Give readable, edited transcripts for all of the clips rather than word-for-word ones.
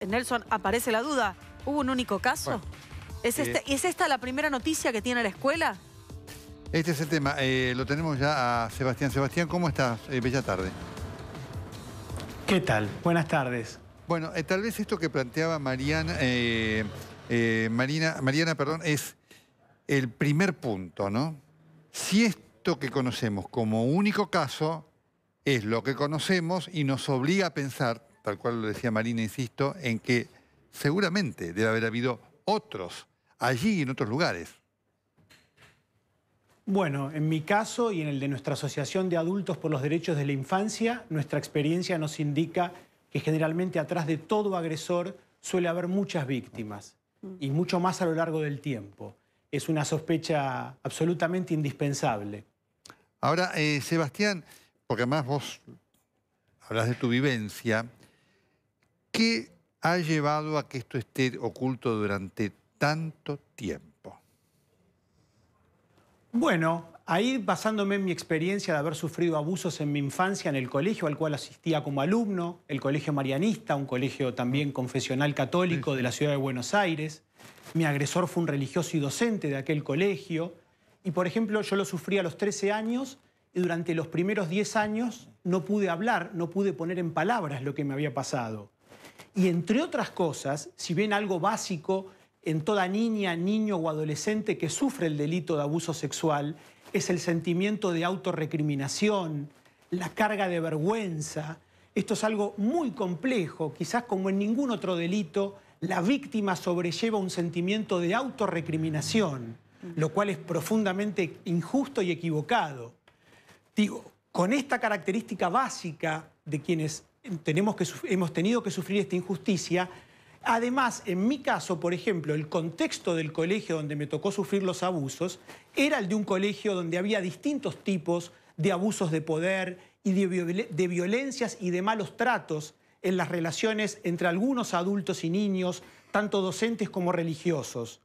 Nelson, aparece la duda. ¿Hubo un único caso? Bueno, ¿Es esta la primera noticia que tiene la escuela? este es el tema. Lo tenemos ya a Sebastián. Sebastián, ¿cómo estás? Bella tarde. ¿Qué tal? Buenas tardes. Bueno, tal vez esto que planteaba Mariana, perdón, es el primer punto, ¿no? Si esto que conocemos como único caso es lo que conocemos y nos obliga a pensar, tal cual lo decía Marina, insisto, en que seguramente debe haber habido otros allí y en otros lugares. Bueno, en mi caso y en el de nuestra Asociación de Adultos por los Derechos de la Infancia, nuestra experiencia nos indica que generalmente atrás de todo agresor suele haber muchas víctimas y mucho más a lo largo del tiempo. Es una sospecha absolutamente indispensable. Ahora, Sebastián, porque además vos hablas de tu vivencia, ¿qué ha llevado a que esto esté oculto durante tanto tiempo? Bueno, ahí basándome en mi experiencia de haber sufrido abusos en mi infancia en el colegio al cual asistía como alumno, el Colegio Marianista, un colegio también confesional católico de la ciudad de Buenos Aires. Mi agresor fue un religioso y docente de aquel colegio. Y, por ejemplo, yo lo sufrí a los 13 años y durante los primeros 10 años no pude hablar, no pude poner en palabras lo que me había pasado. Y entre otras cosas, si bien algo básico en toda niña, niño o adolescente que sufre el delito de abuso sexual, es el sentimiento de autorrecriminación, la carga de vergüenza. Esto es algo muy complejo, quizás como en ningún otro delito, la víctima sobrelleva un sentimiento de autorrecriminación, lo cual es profundamente injusto y equivocado. Digo, con esta característica básica de quienes hemos tenido que sufrir esta injusticia, además, en mi caso, por ejemplo, el contexto del colegio donde me tocó sufrir los abusos era el de un colegio donde había distintos tipos de abusos de poder y de violencias y de malos tratos en las relaciones entre algunos adultos y niños, tanto docentes como religiosos.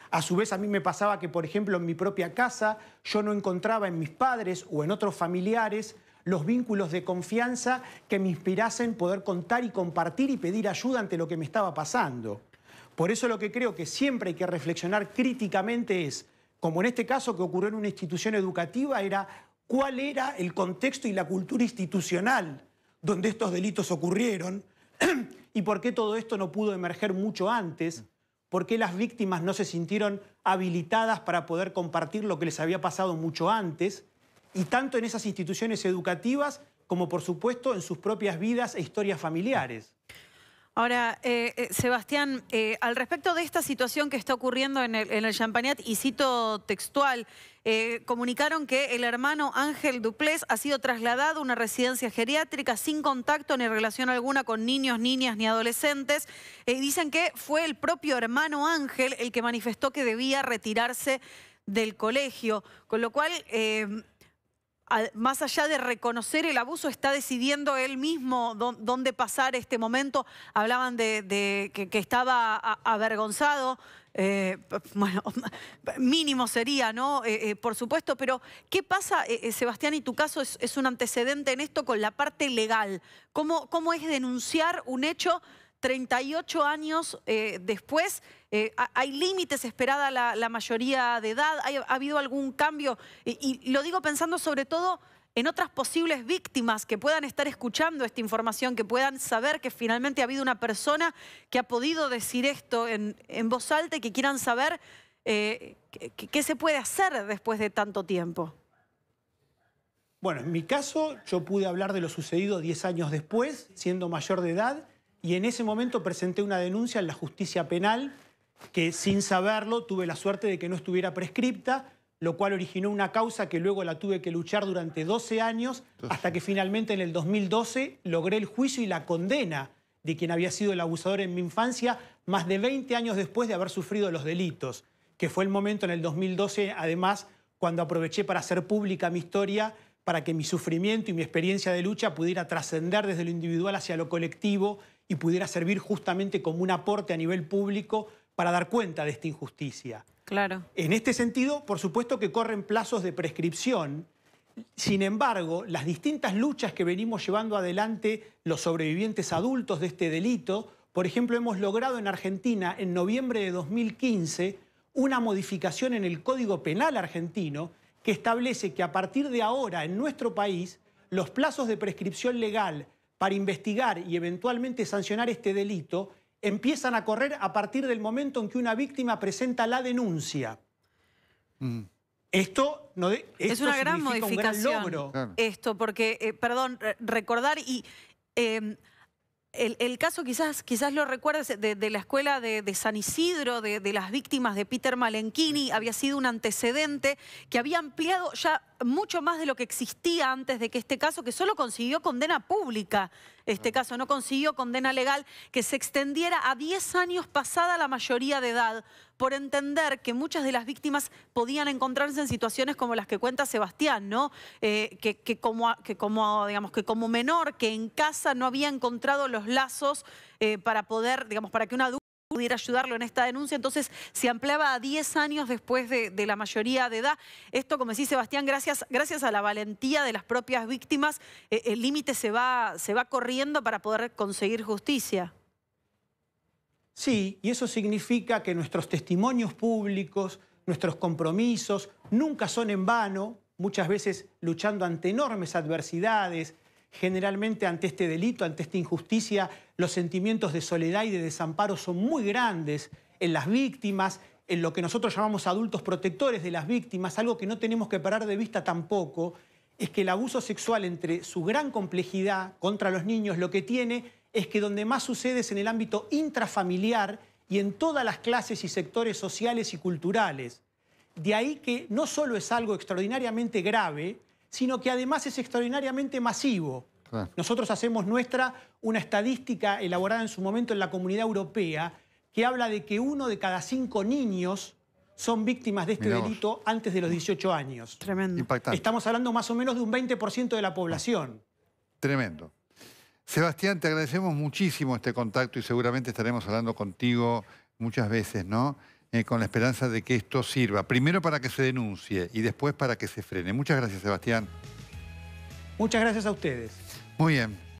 A su vez, a mí me pasaba que, por ejemplo, en mi propia casa yo no encontraba en mis padres o en otros familiares los vínculos de confianza que me inspirasen poder contar y compartir y pedir ayuda ante lo que me estaba pasando. Por eso lo que creo que siempre hay que reflexionar críticamente es, como en este caso que ocurrió en una institución educativa, era cuál era el contexto y la cultura institucional donde estos delitos ocurrieron y por qué todo esto no pudo emerger mucho antes, por qué las víctimas no se sintieron habilitadas para poder compartir lo que les había pasado mucho antes, y tanto en esas instituciones educativas como, por supuesto, en sus propias vidas e historias familiares. Ahora, Sebastián, al respecto de esta situación que está ocurriendo en el Champagnat, y cito textual, comunicaron que el hermano Ángel Duplés ha sido trasladado a una residencia geriátrica sin contacto ni relación alguna con niños, niñas ni adolescentes. Dicen que fue el propio hermano Ángel el que manifestó que debía retirarse del colegio, con lo cual más allá de reconocer el abuso, está decidiendo él mismo dónde pasar este momento. Hablaban de que estaba avergonzado. Bueno, mínimo sería, ¿no? Por supuesto, pero ¿qué pasa, Sebastián, y tu caso es un antecedente en esto con la parte legal? ¿Cómo es denunciar un hecho 38 años después? ¿Hay límites esperada la mayoría de edad? ¿Ha habido algún cambio? Y lo digo pensando sobre todo en otras posibles víctimas que puedan estar escuchando esta información, que puedan saber que finalmente ha habido una persona que ha podido decir esto en voz alta y que quieran saber qué se puede hacer después de tanto tiempo. Bueno, en mi caso yo pude hablar de lo sucedido 10 años después, siendo mayor de edad, y en ese momento presenté una denuncia en la justicia penal que, sin saberlo, tuve la suerte de que no estuviera prescripta, lo cual originó una causa que luego la tuve que luchar durante 12 años, hasta que finalmente en el 2012 logré el juicio y la condena de quien había sido el abusador en mi infancia, más de 20 años después de haber sufrido los delitos, que fue el momento en el 2012, además, cuando aproveché para hacer pública mi historia, para que mi sufrimiento y mi experiencia de lucha pudiera trascender desde lo individual hacia lo colectivo y pudiera servir justamente como un aporte a nivel público para dar cuenta de esta injusticia. Claro. En este sentido, por supuesto que corren plazos de prescripción. Sin embargo, las distintas luchas que venimos llevando adelante los sobrevivientes adultos de este delito, Por ejemplo, hemos logrado en Argentina, en noviembre de 2015, una modificación en el Código Penal argentino que establece que a partir de ahora en nuestro país los plazos de prescripción legal para investigar y eventualmente sancionar este delito empiezan a correr a partir del momento en que una víctima presenta la denuncia. Esto es una gran modificación. Un gran logro. Claro. Esto, porque, perdón, recordar y... el caso quizás lo recuerdes de la escuela de San Isidro, de las víctimas de Peter Malenchini, había sido un antecedente que había ampliado ya mucho más de lo que existía antes de que este caso, que solo consiguió condena pública, este caso no consiguió condena legal, que se extendiera a 10 años pasada la mayoría de edad, por entender que muchas de las víctimas podían encontrarse en situaciones como las que cuenta Sebastián, ¿no? Que como menor, que en casa no había encontrado los lazos para poder, digamos, para que un adulto pudiera ayudarlo en esta denuncia, entonces se ampliaba a 10 años después de la mayoría de edad. Esto, como decía Sebastián, gracias a la valentía de las propias víctimas, el límite se va corriendo para poder conseguir justicia. Sí, y eso significa que nuestros testimonios públicos, nuestros compromisos, nunca son en vano, muchas veces luchando ante enormes adversidades. Generalmente ante este delito, ante esta injusticia, los sentimientos de soledad y de desamparo son muy grandes en las víctimas, en lo que nosotros llamamos adultos protectores de las víctimas. Algo que no tenemos que parar de vista tampoco es que el abuso sexual, entre su gran complejidad contra los niños, lo que tiene es que donde más sucede es en el ámbito intrafamiliar y en todas las clases y sectores sociales y culturales. De ahí que no solo es algo extraordinariamente grave, sino que además es extraordinariamente masivo. Claro. Nosotros hacemos nuestra una estadística elaborada en su momento en la Comunidad Europea que habla de que 1 de cada 5 niños son víctimas de este delito antes de los 18 años. Tremendo. Impactante. Estamos hablando más o menos de un 20% de la población. Tremendo. Sebastián, te agradecemos muchísimo este contacto y seguramente estaremos hablando contigo muchas veces, ¿no? Con la esperanza de que esto sirva, primero para que se denuncie y después para que se frene. Muchas gracias, Sebastián. Muchas gracias a ustedes. Muy bien.